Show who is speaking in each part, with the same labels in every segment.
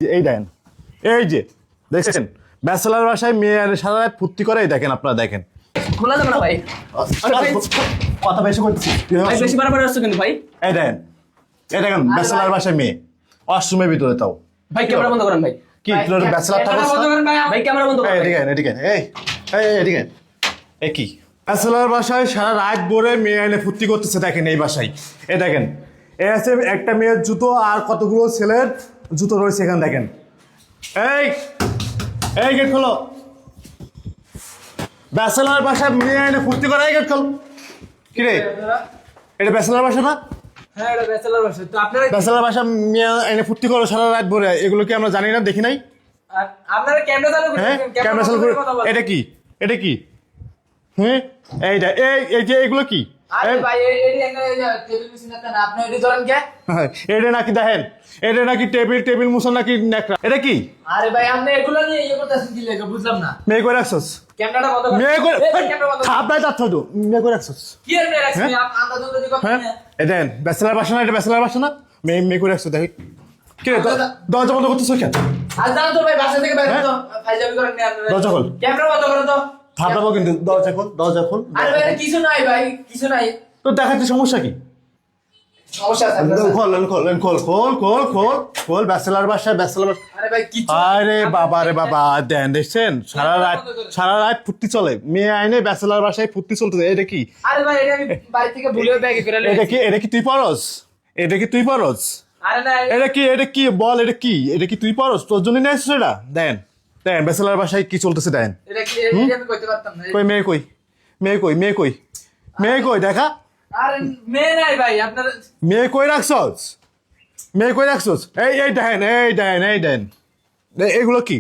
Speaker 1: এই দেখেন, এই যে দেখছেন ব্যাচেলার বাসায় মেয়ে আনে সারা রাত ফুর্তি করে, এই দেখেন আপনারা দেখেন।
Speaker 2: খোলা যাবে না ভাই।
Speaker 1: কথা বেশি করছি
Speaker 2: ভাই বেশি বাড়াবাড়ি হচ্ছে কিন্তু ভাই।
Speaker 1: এই দেখেন, এই দেখেন ব্যাচেলার বাসায় মেয়ে ওয়াশরুমের ভিতরে তাও।
Speaker 2: ভাই ক্যামেরা বন্ধ করেন ভাই।
Speaker 1: কি তোর ব্যাচেলার থাকস না?
Speaker 2: ভাই ক্যামেরা বন্ধ করেন।
Speaker 1: এদিকে এদিকে এই এদিকে এই কি ব্যাচেলার বাসায় সারা রাত ভরে মেয়ে এনে ফুর্তি করতেছে দেখেন এই বাসায়। এই দেখেন এই আছে একটা মেয়ের জুতো আর কতগুলো ছেলের জুতো রয়েছে এখানে দেখেন। এই এই গেট খোলো, ব্যাচেলার বাসায় মেয়ে এনে ফুর্তি করে, এই গেট খোল। কি রে এটা ব্যাচেলার বাসা না?
Speaker 2: হ্যাঁ এটা ব্যাচেলার বাসা। তো আপনারা
Speaker 1: ব্যাচেলার বাসা মেয়ে এনে ফুর্তি করো সারা রাত ভরে, এগুলো কি আমরা জানি না, দেখি নাই?
Speaker 2: আপনারা ক্যামেরা চালু করেন।
Speaker 1: হ্যাঁ ক্যামেরা চালু করে। এটা কি এটা কি? হ্যাঁ এইটা এই যে এগুলো কি?
Speaker 2: আরে ভাই এই একটা টেবিল মেশিন আছে না, আপনি এডি ধরেন কে?
Speaker 1: এটা নাকি দেখেন, এটা নাকি টেবিল মুছন নাকি নেকড়া, এটা কি?
Speaker 2: আরে ভাই আপনি এগুলো নিয়ে করতেছেন কি লাগে বুঝলাম না।
Speaker 1: মেয়ে করে রাখছস,
Speaker 2: ক্যামেরাটা বন্ধ করেন।
Speaker 1: মেয়ে করে
Speaker 2: ক্যামেরা বন্ধ করেন।
Speaker 1: খাপড়ায় তার থাকতো, মেয়ে করে রাখছস।
Speaker 2: কি এর মেয়ে রাখছেন? আন্দাজ যদি কথা
Speaker 1: হ্যাঁ
Speaker 2: না।
Speaker 1: এটা ব্যাচেলার বাসা না? এটা ব্যাচেলার বাসা না? মেয়ে করে রাখছস দেখি। কি রে দরজা বন্ধ করতেছ কেন?
Speaker 2: আজ জানো তো ভাই বাসা থেকে বাইরে তো ফাইজাবি করেন না আপনারা।
Speaker 1: দরজা খোল,
Speaker 2: ক্যামেরা বন্ধ করেন তো।
Speaker 1: থাপড়াবো কিন্তু। দরজা খোল, দরজা খোল।
Speaker 2: আরে ভাই কিছু নাই ভাই, কিছু নাই।
Speaker 1: তো দেখাচ্ছে সমস্যা কি?
Speaker 2: সমস্যা আছে আপনার।
Speaker 1: খোল ব্যাচেলার বাসা, ব্যাচেলার বাসা।
Speaker 2: আরে ভাই কিছু
Speaker 1: আরে বাবা রে বাবা, দেন দেখছেন সারা রাত ফুর্তি চলে, মেয়ে আইনে ব্যাচেলার বাসায় ফুর্তি চলতেছে। এটা কি?
Speaker 2: আরে ভাই এটা আমি বাড়ি থেকে ভুলে ব্যাগে করে
Speaker 1: এটা কি? এটা কি তুই পারস? এটা কি তুই পারস?
Speaker 2: আরে না
Speaker 1: এটা কি বল, এটা কি? এটা কি তুই পারস? তোর জন্য নিয়ে আসছিস এটা? দেন দেন ব্যাচেলার বাসায় কি চলতেছে দেন।
Speaker 2: এটা কি এটা আমি কইতে পারতাম না।
Speaker 1: কই মেয়ে কই? মেয়ে কই দেখা?
Speaker 2: আরে মেয়ে নাই ভাই আপনার।
Speaker 1: মেয়ে কই রাখছস? এই দেন এগুলো কি?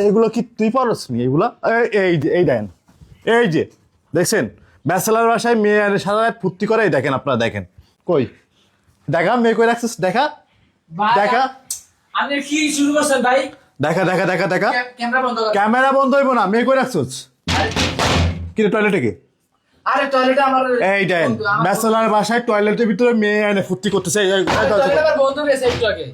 Speaker 1: এগুলো কি তুই পারস নি এগুলা? এই দেন, এই যে দেখছেন ব্যাচেলার বাসায় মেয়ে আনে সারা রাত ফুর্তি করে, এই দেখেন আপনারা দেখেন। কই দেখা মেয়ে কই রাখছস দেখা?
Speaker 2: ভাই,
Speaker 1: দেখা
Speaker 2: আপনি কি শুরু করছেন ভাই?
Speaker 1: দেখা
Speaker 2: ক্যামেরা বন্ধ করেন।
Speaker 1: ক্যামেরা বন্ধ হইব না, মেয়ে কই রাখছস? কি রে টয়লেটে কে?
Speaker 2: আরে টয়লেটে আমার
Speaker 1: এই দেন ব্যাচেলার বাসায় টয়লেটের ভিতরে মেয়ে আনে ফুর্তি করতেছে।
Speaker 2: টয়লেটে আমার বন্ধু গেছে একটু আগে।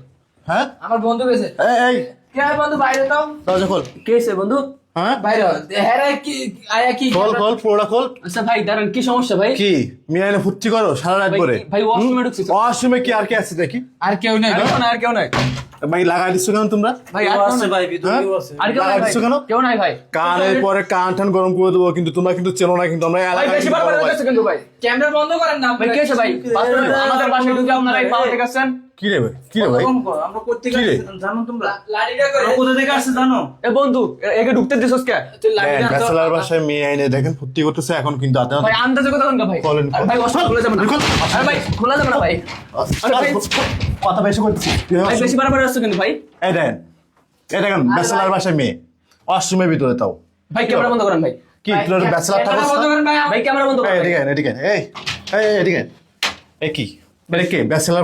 Speaker 1: হ্যাঁ
Speaker 2: আমার বন্ধু গেছে।
Speaker 1: এই
Speaker 2: কে বন্ধু বাইরে দাও।
Speaker 1: দরজা খোল।
Speaker 2: কে এসে বন্ধু?
Speaker 1: হ্যাঁ
Speaker 2: বাইরে হ্যাঁ কি আয়া কি?
Speaker 1: খোল পুরোটা খোল।
Speaker 2: আচ্ছা ভাই দাঁড়ান, কি সমস্যা ভাই?
Speaker 1: কি মেয়ে আনে ফুর্তি করো সারা রাত করে?
Speaker 2: ভাই ওয়াশরুমে ঢুকছি।
Speaker 1: ওয়াশরুমে কি আর কে আছে দেখি?
Speaker 2: আর কেউ নাই, আর কেউ নাই
Speaker 1: ভাই লাগাই দিচ্ছ কেন তোমরা?
Speaker 2: ভাই। আর কেউ নাই ভাই, ভিতরে কেউ আছে। আর কেউ নাই
Speaker 1: লাগাই
Speaker 2: ভাই,
Speaker 1: দিচ্ছ কেন?
Speaker 2: কেউ নাই ভাই।
Speaker 1: কানের পরে কান টান গরম করে দেবো, কিন্তু তোমরা কিন্তু চেনো না, কিন্তু আমরা
Speaker 2: ভাই
Speaker 1: এলাকায়
Speaker 2: বেশি বার করে গেছে কিন্তু ভাই। ক্যামেরা বন্ধ করেন না ভাই। কে এসে ভাই? আমাদের বাসায় ঢুকে আপনারা এই পাওয়াতে গেছেন।
Speaker 1: কি রে ভাই?
Speaker 3: আমরা করতে
Speaker 1: কি রে?
Speaker 3: জানো তোমরা
Speaker 2: লাড়িটা করে
Speaker 3: কোথা থেকে আসছে জানো?
Speaker 2: এ বন্ধু একে ঢুকতে দিছস কে? তুই লাড়িটা তো
Speaker 1: ব্যাচেলার বাসায় মেয়ে আইনে দেখেন ফুর্তি করতেছে, এখন কিন্তু আপনারা
Speaker 2: ভাই আন্দাজে কথা কোনটা ভাই?
Speaker 1: বলেন।
Speaker 2: আরে ভাই ওয়াশরুম খোলা যাবে না। আরে ভাই খোলা যাবে না ভাই। আরে ভাই
Speaker 1: কথা বেশি করছি।
Speaker 2: ভাই বেশি বাড়াবাড়ি হচ্ছে কিন্তু ভাই।
Speaker 1: এই দেখেন ব্যাচেলার বাসায় মেয়ে ওয়াশরুমের ভিতরে তাও।
Speaker 2: ভাই ক্যামেরা বন্ধ করেন ভাই।
Speaker 1: কি তোর ব্যাচেলার
Speaker 2: ক্যামেরা
Speaker 1: থাকস
Speaker 2: বন্ধ
Speaker 1: না?
Speaker 2: করেন ভাই। ভাই ক্যামেরা বন্ধ করেন।
Speaker 1: এদিকে এদিকে এই কি মানে কি ব্যাচেলার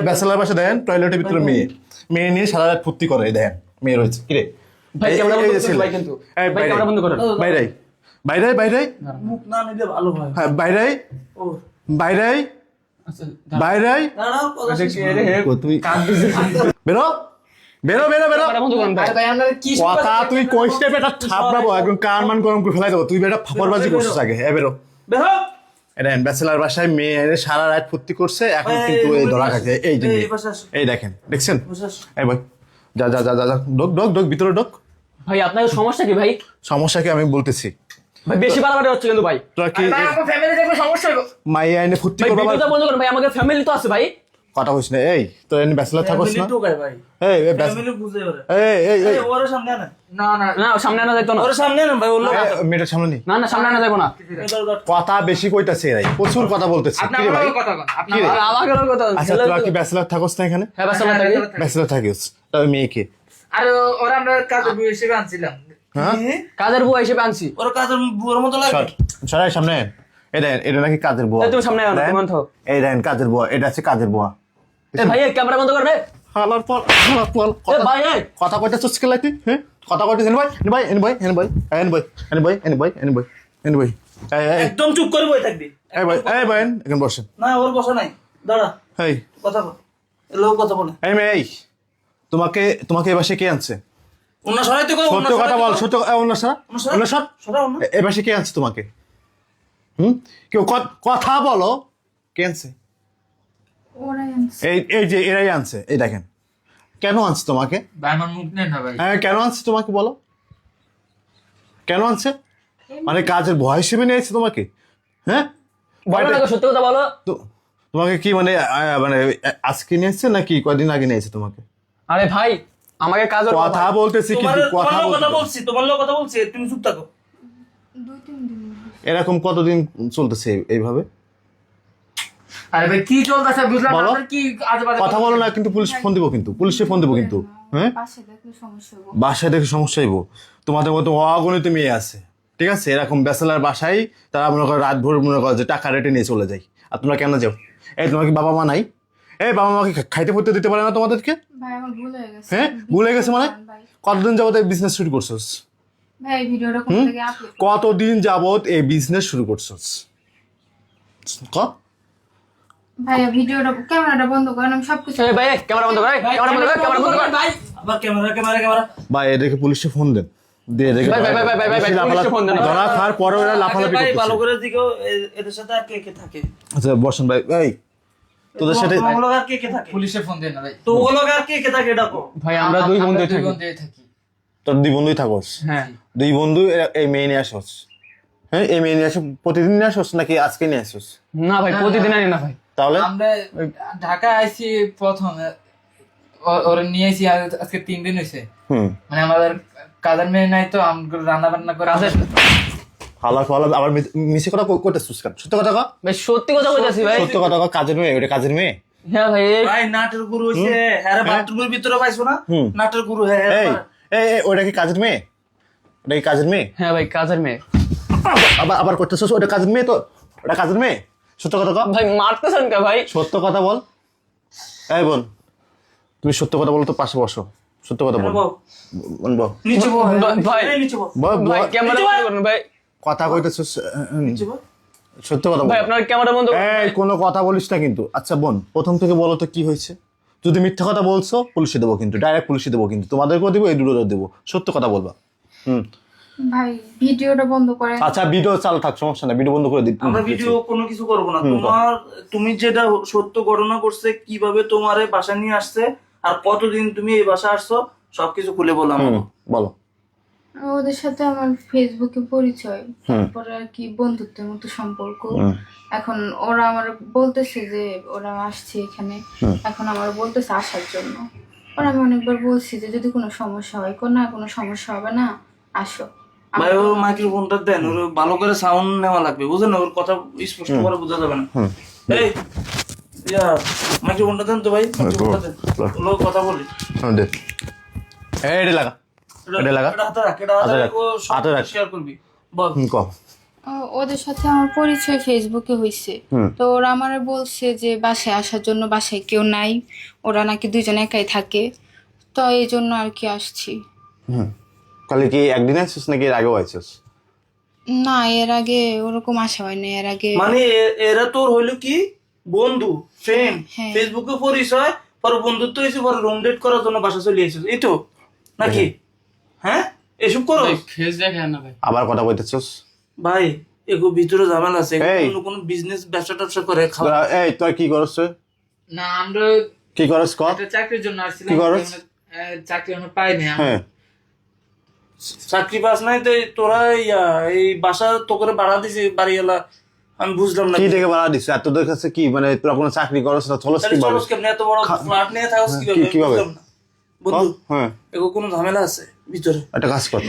Speaker 1: ব্যাচেলার বাসা দেখেন টয়লেটের ভিতরে মেয়ে নিয়ে সারা রাত ফুর্তি করে, এই দেখেন মেয়ে রয়েছে। কি রে
Speaker 2: ভাই ক্যামেরা বন্ধ করেন ভাই কিন্তু। ভাই ক্যামেরা বন্ধ করেন।
Speaker 1: বাইরে
Speaker 3: মুখ না নিলে ভালো হয়।
Speaker 1: হ্যাঁ বাইরে
Speaker 3: ও
Speaker 2: আচ্ছা
Speaker 3: দাঁড়াও কথা শেষ করো।
Speaker 1: তুই বেরো
Speaker 2: ক্যামেরা বন্ধ করেন ভাই। আরে ভাই আপনারা কি
Speaker 1: কথা তুই কইতে বেটা থাপড়াবো, একদম কান মান গরম করে ফেলাই দেবো। তুই বেটা ফাপড়বাজি করছিস আগে। বেরো।
Speaker 3: বের হও।
Speaker 1: এটা ব্যাচেলার বাসায় মেয়ে এনে সারা রাত ফুর্তি করছে, এখন কিন্তু এই ধরা খাচ্ছে। এই যে মেয়ে। এই দেখেন দেখছেন? এই ভাই যা ডোক ভিতরে ডোক।
Speaker 2: ভাই আপনার সমস্যা কি ভাই?
Speaker 1: সমস্যা কি আমি বলতেছি।
Speaker 2: ভাই বেশি বাড়াবাড়ি হচ্ছে কিন্তু ভাই।
Speaker 1: তোরা কি
Speaker 2: ভাই আমার ফ্যামিলি দেখবে সমস্যা হবে।
Speaker 1: মাইয়া এনে ফুর্তি
Speaker 2: ভাই
Speaker 1: করবা?
Speaker 2: ভিডিওটা বন্ধ করেন ভাই, আমাদের ফ্যামিলি তো আছে ভাই।
Speaker 1: কথা কইছ না। এই তোর এনে ব্যাচেলার থাকস
Speaker 3: ফ্যামিলি
Speaker 1: না?
Speaker 3: টোকায় ভাই।
Speaker 1: এই
Speaker 3: ফ্যামিলি বুঝে ওরে।
Speaker 1: এই
Speaker 3: এই ওর সামনে না।
Speaker 2: না সামনে আনা যাইতো না।
Speaker 3: ওর সামনে না ভাই, ওর লোক
Speaker 1: মেয়েটার সামনে নেই।
Speaker 2: না সামনে আনা যাইবো না।
Speaker 1: কথা বেশি কইতাছে এরাই, প্রচুর কথা বলতেছে।
Speaker 2: আপনি
Speaker 1: কি রে ভাই?
Speaker 2: আমার কথা কোন? আপনি
Speaker 1: কি রে?
Speaker 2: আমাকে কথা।
Speaker 1: আচ্ছা তোরা কি ব্যাচেলার থাকস না এখানে?
Speaker 2: হ্যাঁ বাসা থাকি।
Speaker 1: ব্যাচেলার থাকিস, তবে মেয়েকে
Speaker 4: আর ওরা আমরা কাজে বউ হিসেবে আনছিলাম।
Speaker 1: হ্যাঁ
Speaker 2: কাজের বুয়া হিসেবে আনছি।
Speaker 3: ওর কাজের বুয়ার মতো লাগে।
Speaker 1: সরাই সামনে আন। এই দেখেন এটা নাকি কাজের বুয়া।
Speaker 2: তুমি সামনে আনো,
Speaker 1: দেখেন,
Speaker 2: তুমি আনো।
Speaker 1: এই দেখেন কাজের বুয়া, এটা আছে কাজের বুয়া।
Speaker 2: এ ভাই ক্যামেরা বন্ধ কর রে।
Speaker 1: হালার পর
Speaker 2: এ ভাই এই
Speaker 1: কথা কইতে চুচকে লাগতি। হ্যাঁ কথা কইতে এন ভাই
Speaker 3: একদম চুপ করে বই থাকবি।
Speaker 1: এই ভাই এখন বসেন।
Speaker 3: না ওর বসা নাই, দাঁড়া
Speaker 1: এই
Speaker 3: কথা বল। এ লোক কথা বলে।
Speaker 1: এই মেয়ে তোমাকে তোমাকে এই বাসায় কে আনছে?
Speaker 3: ওনা সরাইতে কো
Speaker 1: সত্য কথা বল, সত্য অন্য সর, অন্য সর।
Speaker 3: সরা ওনা
Speaker 1: এই বাসায় কে আনছে তোমাকে? কেউ কথা বলো, কে আনছে?
Speaker 5: ওরাই আনছে।
Speaker 1: এই এই যে এরাই আনছে, এই দেখেন। কেন আনছে তোমাকে?
Speaker 4: ভাই আমার মুখ নেন না ভাই।
Speaker 1: হ্যাঁ, কেন আনছে তোমাকে বলো? কেন আনছে? মানে কাজের ভয় হিসেবে নিয়েছে তোমাকে? হ্যাঁ,
Speaker 2: বলো না গো, সত্যি কথা বলো।
Speaker 1: তোমাকে কি মানে মানে আজকে নিয়েছে নাকি কয়দিন আগে নিয়েছে তোমাকে?
Speaker 2: আরে ভাই, আমাকে কাজের
Speaker 1: কথা বলতেছি কিন্তু কথা
Speaker 3: কথা
Speaker 1: বলতে-
Speaker 3: বলছি, তোমার লোক কথা বলছি, তুমি চুপ থাকো।
Speaker 5: 2-3 দিন
Speaker 1: এরকম কতদিন চলতেছে এইভাবে?
Speaker 4: আরে ভাই কি চলতেছে বুঝলাম না,
Speaker 1: বলো।
Speaker 4: আপনার কি আজেবাজে
Speaker 1: কথা বলো না, কিন্তু পুলিশ ফোন দিব, কিন্তু পুলিশে ফোন দিব কিন্তু। হ্যাঁ,
Speaker 5: পাশে দেখলে সমস্যা হবে।
Speaker 1: বাসায় দেখে সমস্যা হইব। তোমাদের মতো অগণিত মেয়ে আছে, ঠিক আছে? এরকম ব্যাচেলার বাসায় তারা মনে করে রাত ভোর মনে করে যে টাকা রেটে নিয়ে চলে যায়। আর তোমরা কেন যাও? এই তোমার কি বাবা মা নাই? এই বাবা মাকে খাইতে পড়তে দিতে পারে না তোমাদেরকে?
Speaker 5: ভাই আমার ভুল হয়ে গেছে।
Speaker 1: হ্যাঁ, ভুলে গেছে মানে?
Speaker 5: ভাই
Speaker 1: কতদিন যাবত এই বিজনেস শুরু করছোস?
Speaker 5: ভাই ভিডিওটা কোথা থেকে আপলোড?
Speaker 1: কতদিন যাবত এই বিজনেস শুরু করছোস? ক
Speaker 5: ভাই ভিডিওটা ক্যামেরাটা বন্ধ করেন, আমি সবকিছু
Speaker 2: এই ভাই, ক্যামেরা বন্ধ কর, ক্যামেরা বন্ধ কর, ক্যামেরা বন্ধ কর।
Speaker 4: ভাই
Speaker 3: আবার ক্যামেরা
Speaker 1: ভাই, এদেরকে পুলিশে ফোন দেন, দিয়ে দেখে
Speaker 2: ভাই, ভাই, ভাই, ভাই, ভাই, পুলিশে ফোন দেন।
Speaker 1: ধরা খাওয়ার পরে ওরা লাফালাফি
Speaker 3: ভাই ভালো
Speaker 1: করতেছে।
Speaker 3: করে দিকেও এদের সাথে আর কে কে থাকে?
Speaker 1: আচ্ছা বসেন ভাই। এই তোদের সাথে
Speaker 3: তোমার লোক আর কে কে থাকে?
Speaker 4: পুলিশে ফোন দেন না ভাই।
Speaker 3: তো ওগুলো আর কে কে থাকে ডাকো।
Speaker 2: ভাই, আমরা দুই বন্ধু
Speaker 4: দুই
Speaker 2: থাকি।
Speaker 4: বন্ধু থাকি।
Speaker 1: তোর দুই বন্ধুই থাকোস?
Speaker 2: হ্যাঁ,
Speaker 1: দুই বন্ধু এই মেয়ে নিয়ে আসোস? হ্যাঁ, এই মেয়ে নিয়ে আসো প্রতিদিন নিয়ে আসোস নাকি আজকে নিয়ে আসোস?
Speaker 2: না ভাই, প্রতিদিন আনি না ভাই।
Speaker 1: তাহলে
Speaker 4: আমরা ঢাকা আইছি প্রথম, ওরা নিয়ে আইছি আজকে 3 দিন হয়েছে। মানে আমাদের কাজের মেয়ে নাই তো, আমরা রান্না বান্না করে
Speaker 2: কাজের
Speaker 1: হালা ফালা আবার মিশে কথা করতেছিস কেন? সত্য কথা ক।
Speaker 2: ভাই, সত্যি কথা বলতেছি ভাই।
Speaker 1: সত্য কথা ক। কাজের মেয়ে, ওটা কাজের মেয়ে।
Speaker 2: হ্যাঁ ভাই,
Speaker 3: ভাই নাটের গুরু হইছে, হ্যাঁ বাথরুমের ভিতরে পাইছো না? নাটের গুরু হ্যাঁ।
Speaker 1: এই এই ওটা কি কাজের মেয়ে? ওটা কি কাজের মেয়ে?
Speaker 2: হ্যাঁ ভাই, কাজের মেয়ে।
Speaker 1: আবার আবার করতেছিস? ওটা কাজের মেয়ে তো? ওটা কাজের মেয়ে? সত্য কথা ক।
Speaker 2: ভাই মারতেছেন কে ভাই?
Speaker 1: সত্য কথা বল। এই বোন, তুমি সত্য কথা বলো তো, পাশে বসো। সত্য কথা বল। বোন বল।
Speaker 3: নিচে বল
Speaker 2: ভাই,
Speaker 3: এই নিচে বল
Speaker 2: ভাই ক্যামেরা বন্ধ করুন ভাই।
Speaker 1: কথা কইতেছিস,
Speaker 3: নিচে বল।
Speaker 1: সত্য কথা বল।
Speaker 2: ভাই আপনার ক্যামেরা বন্ধ করুন।
Speaker 1: এই কোনো কথা বলিস না কিন্তু। আচ্ছা বোন, প্রথম থেকে বলো তো কি হয়েছে? যদি মিথ্যা কথা বলছো পুলিশে দেবো কিন্তু, ডাইরেক্ট পুলিশে দেবো কিন্তু। তোমাদেরকেও দেবো, এই দুটোও দেবো। সত্য কথা বলবা।
Speaker 5: ভাই ভিডিওটা বন্ধ করেন।
Speaker 1: আচ্ছা, ভিডিও চালু থাক, সমস্যা না, ভিডিও বন্ধ করে দিই।
Speaker 3: আমরা ভিডিও কোনো কিছু করবো না। তুমি যেটা সত্য ঘটনা করছে, কিভাবে তোমারে বাসা নিয়ে আসছে আর কতদিন তুমি এই বাসা আসছো সবকিছু খুলে বললাম।
Speaker 1: বলো।
Speaker 5: ওদের সাথে আমার ফেসবুকে পরিচয়, তারপরে আর কি বন্ধুত্বের মতো সম্পর্ক। এখন ওরা আমার বলতেছে যে ওরা আসছে এখানে, এখন আমার বলতেছে আসার জন্য। ওরা আমি অনেকবার বলছি যে যদি কোনো সমস্যা হয়, না কোনো সমস্যা হবে না, আসো।
Speaker 3: ভাই ওর মাইক্রোফোনটা দেন, ওর ভালো করে সাউন্ড নেওয়া লাগবে, বুঝলেন? ওর কথা স্পষ্ট করে বোঝা যাবে না। এই মাইক্রোফোনটা দেন তো ভাই, মাইক্রোফোনটা দেন, লোক কথা বলি।
Speaker 1: এই লাগা, এটা লাগা।
Speaker 3: এটা হাতে রাখ, এটা হাতে
Speaker 1: হাতে
Speaker 3: রাখ, ও
Speaker 1: রাখ, হাতে রাখ।
Speaker 3: শেয়ার করবি। বল।
Speaker 1: ক।
Speaker 5: ওদের সাথে আমার পরিচয় ফেসবুকে হয়েছে, তো ওরা আমার বলছে যে বাসায় আসার জন্য, বাসায় কেউ নাই, ওরা নাকি দুইজন একাই থাকে, তো এই জন্য আর কি আসছি।
Speaker 1: কালে কি একদিন আসছিস নাকি এর আগেও আসছিস?
Speaker 5: না, এর আগে ওরকম আসা হয়নি। এর আগে
Speaker 3: মানে এরা তোর হইলো কি বন্ধু, ফ্রেন্ড,
Speaker 5: হ্যাঁ।
Speaker 3: ফেসবুকে পরিচয়, পরে বন্ধুত্ব হয়েছে, পরে রুম ডেট করার জন্য বাসা চলে এসেছিস, এই তো নাকি? হ্যাঁ, এসব করো
Speaker 4: ফেস দেখেন না ভাই।
Speaker 1: আবার কথা কইতেছিস?
Speaker 3: ভাই। এগো ভিতরে ঝামেলা আছে,
Speaker 1: এই।
Speaker 3: কোনো বিজনেস ব্যবসা ট্যাবসা করে খাওয়া।
Speaker 1: এই তুই কি করছ?
Speaker 4: না আমরা
Speaker 1: কি করছ ক?
Speaker 4: একটা চাকরির জন্য আসছিলাম।
Speaker 1: কি করছ?
Speaker 4: চাকরি আমরা পাইনি।
Speaker 1: হ্যাঁ,
Speaker 3: চাকরি পাস নাই তো তোরা এই বাসা তো করে ভাড়া দিছি বাড়িওয়ালা, আমি বুঝলাম না।
Speaker 1: কি থেকে বাড়া দিছ? আর তোদের কাছে কি মানে তোরা কোনো চাকরি করছ না? চলস
Speaker 3: তাহলে
Speaker 1: কিভাবে?
Speaker 3: চলস কেমনে? এত বড় ফ্ল্যাট নিয়ে থাকস কিভাবে?
Speaker 1: কিভাবে?
Speaker 3: বুঝলাম না। বন্ধু,
Speaker 1: হ্যাঁ,
Speaker 3: এগো কোনো ঝামেলা আছে ভিতরে?
Speaker 1: একটা কাজ কর,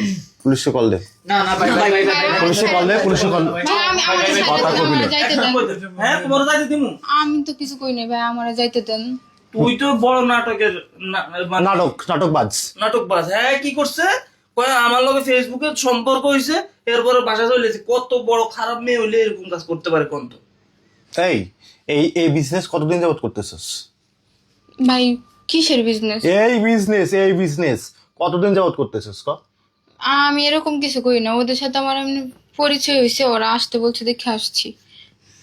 Speaker 1: পুলিশে কল দে।
Speaker 4: না না ভাই ভাই ভাই ভাই।
Speaker 1: পুলিশে কল দে, পুলিশে কল।
Speaker 5: ভাই, আমারে যাইতে
Speaker 1: কথা
Speaker 5: দেন,
Speaker 1: কবি না।
Speaker 5: আমারে যাইতে দেন।
Speaker 3: হ্যাঁ, তোমার যাইতে দিমু।
Speaker 5: আমি তো কিছু কই নাই ভাই, আমারে যাইতে দেন।
Speaker 3: তুই তো বড় নাটকের মানে
Speaker 1: নাটকবাজ।
Speaker 3: নাটকবাজ। হ্যাঁ, কি করছে? কয় আমার লগে ফেসবুকে সম্পর্ক হইছে, এরপরে বাসা চলেছে। কত বড় খারাপ মেয়ে হইলে এরকম কাজ করতে পারে কোন? তো
Speaker 1: এই এই এই বিজনেস কতদিন যাবত করতেছিস?
Speaker 5: ভাই কিসের বিজনেস?
Speaker 1: এই বিজনেস কতদিন যাবত করতেছিস ক?
Speaker 5: আমি এরকম কিছু করি না। ওদের সাথে আমার এমনি পরিচয় হয়েছে, ওরা আসতে বলছে দেখে আসছি।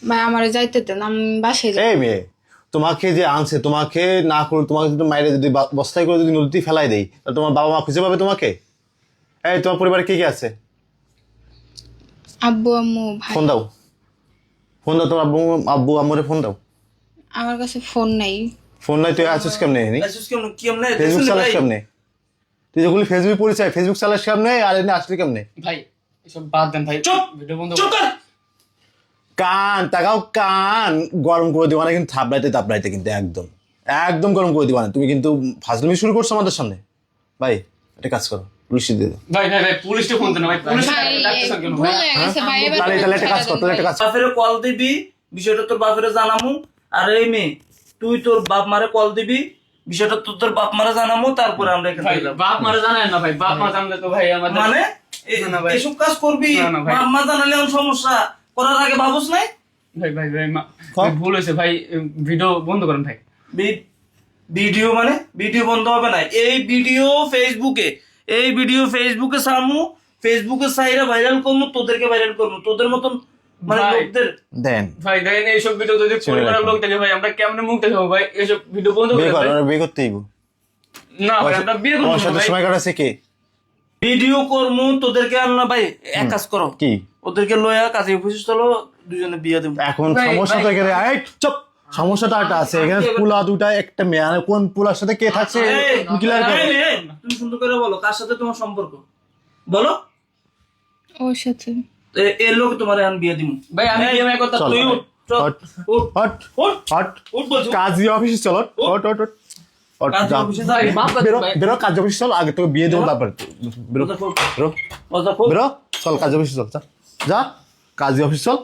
Speaker 5: ভাই আমারে যাইতে দেন, আমি বাসায় যাই।
Speaker 1: এই মেয়ে, তোমাকে যে আনছে, তোমাকে না করে তোমাকে যদি মাইরে যদি বস্তায় করে যদি নদীতে ফেলাই দেই, তাহলে তোমার বাবা মা খুঁজে পাবে তোমাকে? এই তোমার পরিবারে কে কে আছে?
Speaker 5: আব্বু আম্মু ভাই।
Speaker 1: ফোন দাও, ফোন দাও, তোমার আব্বু আম্মুরে ফোন দাও।
Speaker 5: আমার কাছে ফোন নাই।
Speaker 1: ফোন নাই, তুই আছিস কেমনে?
Speaker 3: কেমনে
Speaker 1: ফেসবুক
Speaker 3: দেখছেন
Speaker 1: চালাস
Speaker 3: ভাই?
Speaker 1: কেমনে? তুই যেগুলি ফেসবুক পরিচয়, ফেসবুক চালাস কেমনে আর এনে আসলি কেমনে?
Speaker 2: ভাই এসব বাদ দেন ভাই,
Speaker 3: চুপ!
Speaker 2: ভিডিও বন্ধ
Speaker 3: চুপ কর!
Speaker 1: কান তাকাও, কান গরম করে দিবা না কিন্তু, থাপড়াইতে কিন্তু একদম একদম গরম করে দিবা না। তুমি কিন্তু ফাজলামি শুরু করছো আমাদের সামনে। ভাই একটা কাজ করো, পুলিশ দিয়ে দাও।
Speaker 2: ভাই ভাই ভাই পুলিশকে ফোন দেন না ভাই, পুলিশ
Speaker 5: ভাই
Speaker 2: ডাকতেছেন কেন
Speaker 5: ভুল
Speaker 2: ভাই?
Speaker 5: হয়ে গেছে ভাই, এবার
Speaker 1: তাহলে একটা কাজ কর, তাহলে একটা কাজ কর।
Speaker 3: বাপেরে কল দিবি, বিষয়টা তোর বাপেরে জানামু। আর এই মেয়ে, তুই তোর বাপ মারে কল দিবি, বিষয়টা তোর বাপ মারে জানামু, তারপরে আমরা এখান
Speaker 2: ভাই
Speaker 3: থেকে যাবো।
Speaker 2: বাপ মারা জানেন না ভাই, বাপ মা জানলে তো ভাই আমাদের
Speaker 3: মানে
Speaker 2: না, না ভাই।
Speaker 3: এসব কাজ করবি?
Speaker 2: না, না ভাই।
Speaker 3: বাপ মা জানালে এমন সমস্যা, করার আগে ভাবস নাই?
Speaker 2: ভাই ভাই ভাই ভাই, ভুল হয়েছে ভাই, ভিডিও বন্ধ করেন ভাই।
Speaker 3: ভিডিও মানে ভিডিও বন্ধ হবে না। এই ভিডিও ফেসবুকে সামু, ফেসবুকে সাইরা ভাইরাল করবো, তোদেরকে ভাইরাল করবো, তোদের মতন মানে
Speaker 2: ভাই।
Speaker 3: লোকদের।
Speaker 1: দেন
Speaker 2: ভাই দেখেন এইসব ভিডিও যদি পরিবারের লোক দেখে ভাই আমরা কেমনে মুখ দেখাবো ভাই? এইসব ভিডিও বন্ধ
Speaker 1: বিয়ে
Speaker 2: করেন
Speaker 1: কর,
Speaker 2: ভাই।
Speaker 1: ওরা বিয়ে করতেই গো।
Speaker 2: না ভাই আমরা বিয়ে করবো
Speaker 1: তোমার
Speaker 2: না
Speaker 1: সাথে
Speaker 2: ভাই।
Speaker 1: সময় কাটাচ্ছে কে?
Speaker 3: ভিডিও করবো তোদেরকে আর না ভাই, এক কাজ করো,
Speaker 1: কি
Speaker 3: ওদেরকে লয়া কাজে অফিসে চলো, দুজনে বিয়ে দেবো।
Speaker 1: এখন
Speaker 2: ভাই,
Speaker 1: সমস্যা তো
Speaker 2: ভাই।
Speaker 1: এখানে, এই চুপ, সমস্যাটা একটা আছে এখানে। পুলা দুটা একটা মেয়ে, আর কোন পুলার সাথে কে থাকছে
Speaker 3: এই,
Speaker 1: তুমি ক্লিয়ার করো।
Speaker 3: এই, তুমি সুন্দর করে বলো কার সাথে তোমার সম্পর্ক, বলো।
Speaker 5: ওর সাথে।
Speaker 3: এর লোক তোমার এখন বিয়ে দিব।
Speaker 2: ভাই আমি বিয়ে মেয়ে করতে
Speaker 1: চল।
Speaker 3: তুই উঠ, চল,
Speaker 1: হট
Speaker 3: উঠ,
Speaker 1: হট
Speaker 3: উঠ,
Speaker 1: হট,
Speaker 3: উঠ বলছো।
Speaker 1: কাজী অফিসে চলো, হট হট হট হট,
Speaker 3: কাজী
Speaker 1: যা।
Speaker 3: অফিসে
Speaker 2: ভাই মাফ করে
Speaker 1: বেরো
Speaker 2: ভাই।
Speaker 1: বেরো, কাজী অফিসে চল, আগে তোকে বিয়ে দেবো তারপর বেরো বেরো বেরো, চল কাজী অফিসে চল, যা যা, কাজী অফিস চল।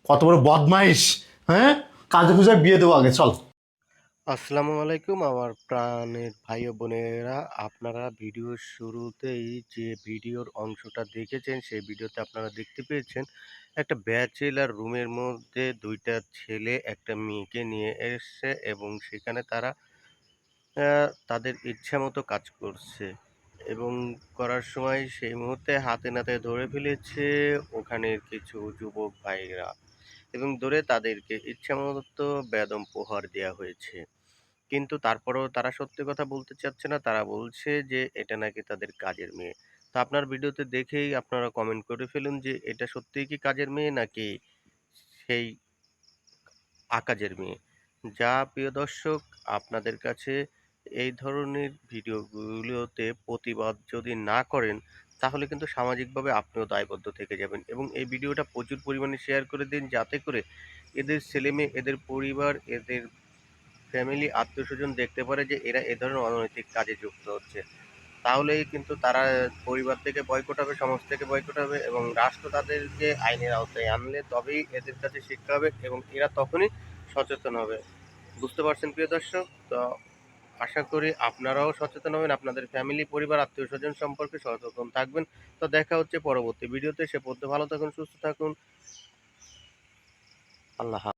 Speaker 1: কত বড় বদমাইশ, হ্যাঁ? কাজী অফিসে বিয়ে দেবো আগে, চল।
Speaker 6: আসসালামু আলাইকুম আমার প্রাণের ভাই ও বোনেরা, আপনারা ভিডিওর শুরুতেই যে ভিডিওর অংশটা দেখেছেন সেই ভিডিওতে আপনারা দেখতে পেয়েছেন একটা ব্যাচেলার রুমের মধ্যে দুইটা ছেলে একটা মেয়েকে নিয়ে এসেছে এবং সেখানে তারা তাদের ইচ্ছা মতো কাজ করছে এবং করার সময় সেই মুহূর্তে হাতে নাতে ধরে ফেলেছে ওখানের কিছু যুবক ভাইরা এবং ধরে তাদেরকে ইচ্ছা মতো বেদম প্রহার দেওয়া হয়েছে। কিন্তু তারপরেও তারা সত্যি কথা বলতে চাচ্ছে না, তারা বলছে যে এটা নাকি তাদের কাজের মেয়ে। তো আপনার ভিডিওতে দেখেই আপনারা কমেন্ট করে ফেলুন যে এটা সত্যিই কি কাজের মেয়ে নাকি সেই আকাজের মেয়ে। যা প্রিয় দর্শক, আপনাদের কাছে এই ধরনের ভিডিওগুলোতে প্রতিবাদ যদি না করেন তাহলে কিন্তু সামাজিকভাবে আপনিও দায়বদ্ধ থেকে যাবেন এবং এই ভিডিওটা প্রচুর পরিমাণে শেয়ার করে দিন যাতে করে এদের ছেলেমেয়ে, এদের পরিবার, এদের ফ্যামিলি, আত্মীয়স্বজন দেখতে পারে যে এরা এ ধরনের অনৈতিক কাজে যুক্ত হচ্ছে। তাহলেই কিন্তু তারা পরিবার থেকে বয়কট হবে, সমাজ থেকে বয়কট হবে এবং রাষ্ট্র তাদেরকে আইনের আওতায় আনলে তবেই এদের কাছে শিক্ষা হবে এবং এরা তখনই সচেতন হবে। বুঝতে পারছেন প্রিয় দর্শক? তো আশা করি আপনারাও সচেতন হবেন, আপনাদের ফ্যামিলি, পরিবার, আত্মীয়স্বজন সম্পর্কে সচেতন থাকবেন। তো দেখা হচ্ছে পরবর্তী ভিডিওতে, সে পর্যন্ত ভালো থাকুন, সুস্থ থাকুন, আল্লাহ হাফেজ।